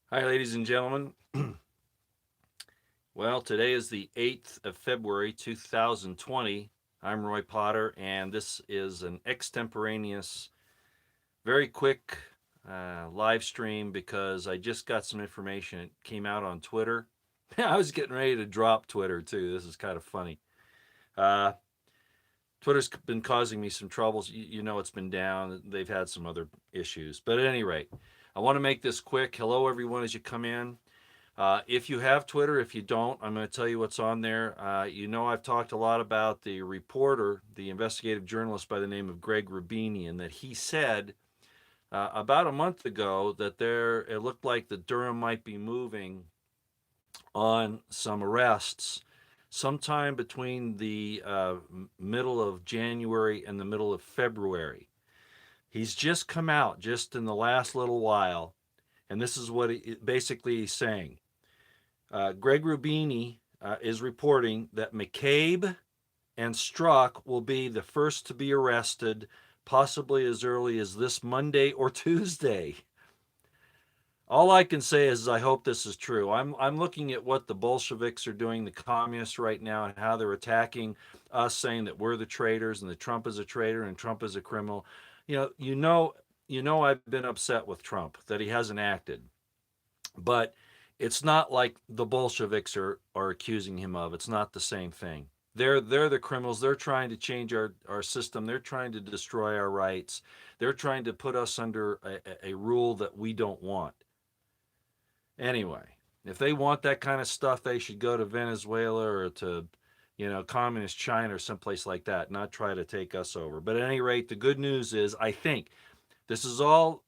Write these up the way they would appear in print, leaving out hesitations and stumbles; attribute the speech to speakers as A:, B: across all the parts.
A: Hi, ladies and gentlemen. Well, today is the 8th of February, 2020. I'm Roy Potter, and this is an extemporaneous, very quick live stream because I just got some information. It came out on Twitter. I was getting ready to drop Twitter, too. This is kind of funny. Uh, Twitter's been causing me some troubles. You know, it's been down. They've had some other issues. But at any rate, I want to make this quick. Hello, everyone, as you come in. If you have Twitter, if you don't, I'm going to tell you what's on there. You know, I've talked a lot about the reporter, the investigative journalist by the name of Greg Rubini, and that he said about a month ago that it looked like the Durham might be moving on some arrests sometime between the middle of January and the middle of February. He's just come out just in the last little while, and this is what basically he's saying. Greg Rubini is reporting that McCabe and Strzok will be the first to be arrested, possibly as early as this Monday or Tuesday. All I can say is I hope this is true. I'm looking at what the Bolsheviks are doing, the communists right now, and how they're attacking us, saying that we're the traitors and that Trump is a traitor and Trump is a criminal. I've been upset with Trump that he hasn't acted. But it's not like the Bolsheviks are accusing him of. It's not the same thing. They're the criminals. They're trying to change our system. They're trying to destroy our rights. They're trying to put us under a rule that we don't want. Anyway, if they want that kind of stuff, they should go to Venezuela or to, communist China or someplace like that, not try to take us over. But at any rate, the good news is I think this is all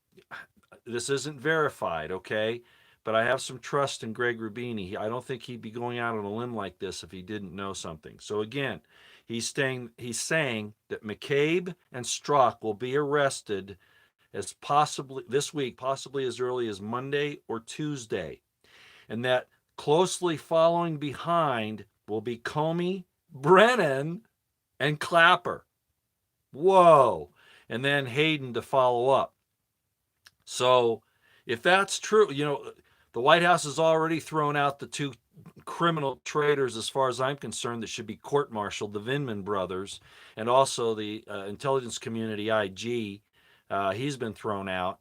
A: this isn't verified, okay? But I have some trust in Greg Rubini. I don't think he'd be going out on a limb like this if he didn't know something. So again, he's saying that McCabe and Strzok will be arrested as possibly this week, possibly as early as Monday or Tuesday, and that closely following behind will be Comey, Brennan, and Clapper. Whoa! And then Hayden to follow up. So if that's true, the White House has already thrown out the two criminal traitors, as far as I'm concerned, that should be court martialed, the Vindman brothers, and also the intelligence community IG. He's been thrown out.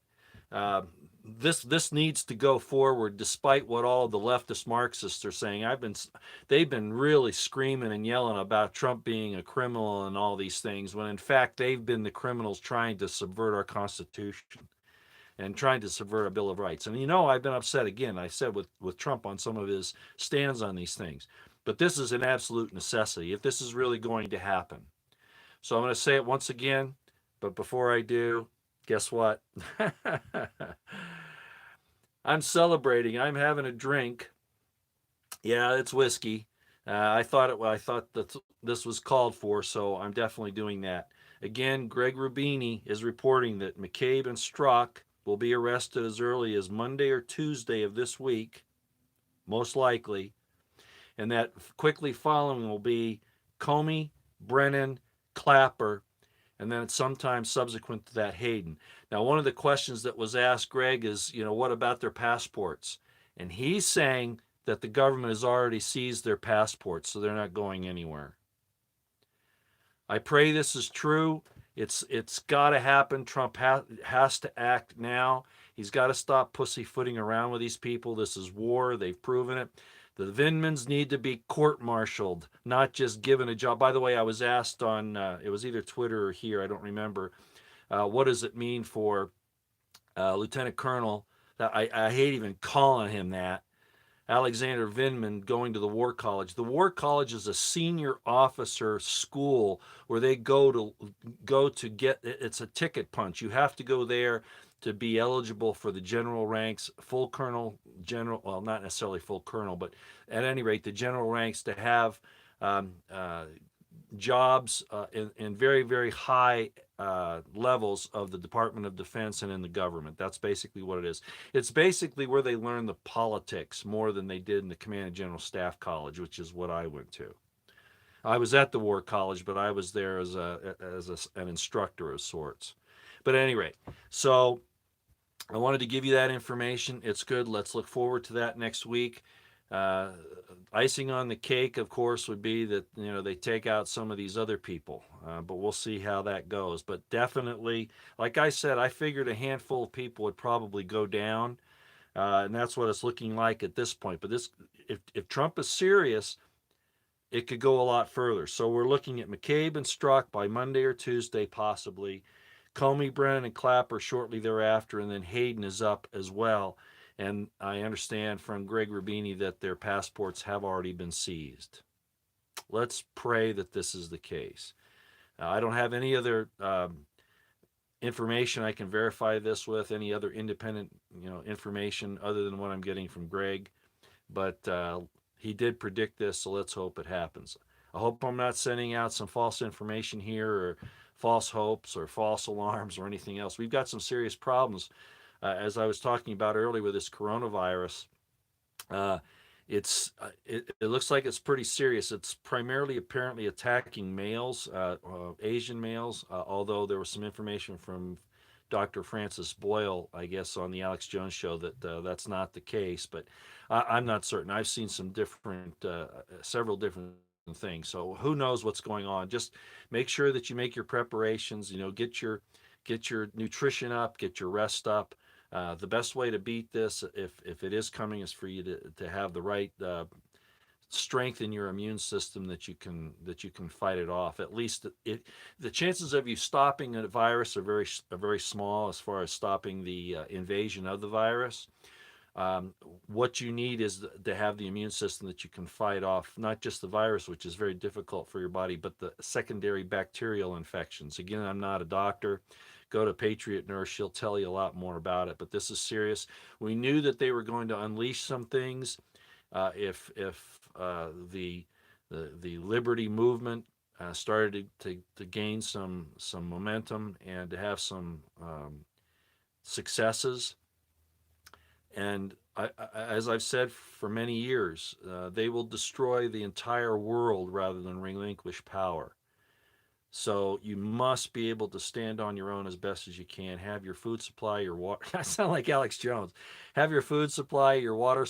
A: Uh, this needs to go forward, despite what all of the leftist Marxists are saying. They've been really screaming and yelling about Trump being a criminal and all these things, when in fact they've been the criminals trying to subvert our Constitution and trying to subvert a Bill of Rights. And I've been upset again, I said, with Trump on some of his stands on these things. But this is an absolute necessity if this is really going to happen. So I'm going to say it once again, but before I do, guess what? I'm celebrating. I'm having a drink. Yeah, it's whiskey. I thought that this was called for, so I'm definitely doing that. Again, Greg Rubini is reporting that McCabe and Strzok will be arrested as early as Monday or Tuesday of this week, most likely, and that quickly following will be Comey, Brennan, Clapper, and then sometime subsequent to that, Hayden. Now, one of the questions that was asked Greg is, what about their passports? And he's saying that the government has already seized their passports, so they're not going anywhere. I pray this is true. It's got to happen. Trump has to act now. He's got to stop pussyfooting around with these people. This is war. They've proven it. The Vindmans need to be court-martialed, not just given a job. By the way, I was asked on it was either Twitter or here, I don't remember. What does it mean for Lieutenant Colonel? I hate even calling him that. Alexander Vindman going to the War College. The War College is a senior officer school where they go to get. It's a ticket punch. You have to go there to be eligible for the general ranks, full colonel, general. Well, not necessarily full colonel, but at any rate, the general ranks to have um, uh, jobs in very, very high levels of the Department of Defense and in the government. That's basically what it is. It's basically where they learn the politics more than they did in the Command and General Staff College, which is what I went to. I was at the War College, but I was there as an instructor of sorts. But at any rate, so I wanted to give you that information. It's good. Let's look forward to that next week. Uh, Icing on the cake, of course, would be that they take out some of these other people, but we'll see how that goes. But definitely, like I said, I figured a handful of people would probably go down, and that's what it's looking like at this point. But if Trump is serious, it could go a lot further. So we're looking at McCabe and Strzok by Monday or Tuesday, possibly. Comey, Brennan, and Clapper shortly thereafter, and then Hayden is up as well. And I understand from Greg Rubini that their passports have already been seized. Let's pray that this is the case. I don't have any other information I can verify this with, any other independent information other than what I'm getting from Greg. But he did predict this, so let's hope it happens. I hope I'm not sending out some false information here or false hopes or false alarms or anything else. We've got some serious problems. As I was talking about earlier with this coronavirus, uh, it looks like it's pretty serious. It's primarily apparently attacking males, Asian males, although there was some information from Dr. Francis Boyle, I guess, on the Alex Jones show that that's not the case, but I'm not certain. I've seen some different, several different things. So who knows what's going on? Just make sure that you make your preparations. Get your nutrition up, get your rest up. The best way to beat this, if it is coming, is for you to have the right strength in your immune system that you can fight it off. At least the chances of you stopping a virus are very small as far as stopping the invasion of the virus. What you need is to have the immune system that you can fight off not just the virus, which is very difficult for your body, but the secondary bacterial infections. Again, I'm not a doctor. Go to Patriot Nurse; she'll tell you a lot more about it. But this is serious. We knew that they were going to unleash some things if the liberty movement started to gain some momentum and to have some successes. And as I've said for many years, they will destroy the entire world rather than relinquish power. So you must be able to stand on your own as best as you can. Have your food supply, your water. I sound like Alex Jones. Have your food supply, your water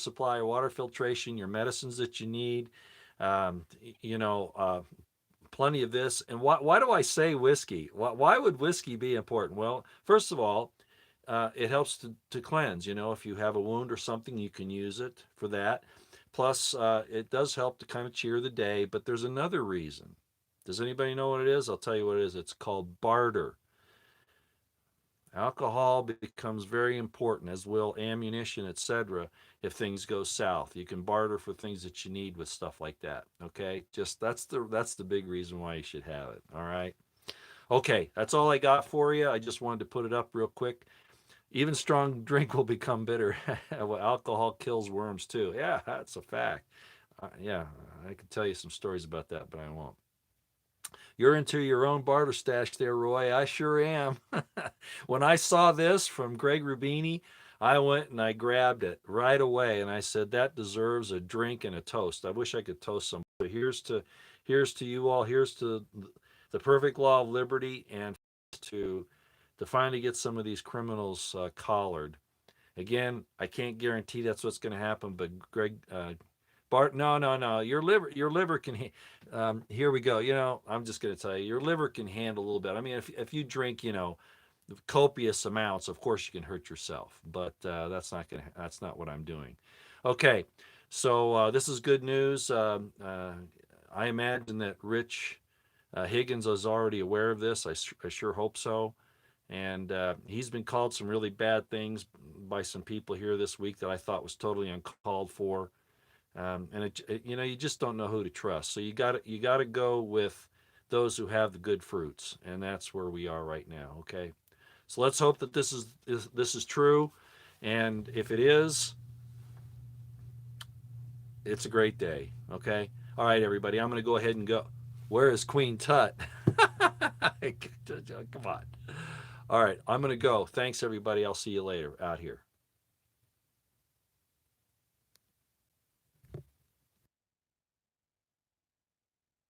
A: filtration, your medicines that you need. Um, you know, uh, Plenty of this. And why do I say whiskey? Why would whiskey be important? Well, first of all, it helps to cleanse. If you have a wound or something, you can use it for that. Plus, it does help to kind of cheer the day. But there's another reason. Does anybody know what it is? I'll tell you what it is. It's called barter. Alcohol becomes very important, as will ammunition, etc. If things go south, you can barter for things that you need with stuff like that. Okay, just that's the big reason why you should have it. All right. Okay, that's all I got for you. I just wanted to put it up real quick. Even strong drink will become bitter. Well, alcohol kills worms too. Yeah, that's a fact. Yeah, I could tell you some stories about that, but I won't. You're into your own barter stash there, Roy. I sure am. When I saw this from Greg Rubini, I went and I grabbed it right away and I said that deserves a drink and a toast. I wish I could toast some. But here's to you all. Here's to the perfect law of liberty and to finally get some of these criminals collared. Again, I can't guarantee that's what's going to happen, but Greg, Bart, no, no, no. Your liver can. Here we go. I'm just going to tell you, your liver can handle a little bit. I mean, if you drink, copious amounts, of course you can hurt yourself. But that's not what I'm doing. Okay, so this is good news. I imagine that Rich Higgins is already aware of this. I sure hope so. And he's been called some really bad things by some people here this week that I thought was totally uncalled for. And you just don't know who to trust. So you got to go with those who have the good fruits, and that's where we are right now. Okay, so let's hope that this is true, and if it is, it's a great day. Okay, all right, everybody, I'm going to go ahead and go. Where is Queen Tut? Come on. All right, I'm going to go. Thanks, everybody. I'll see you later out here.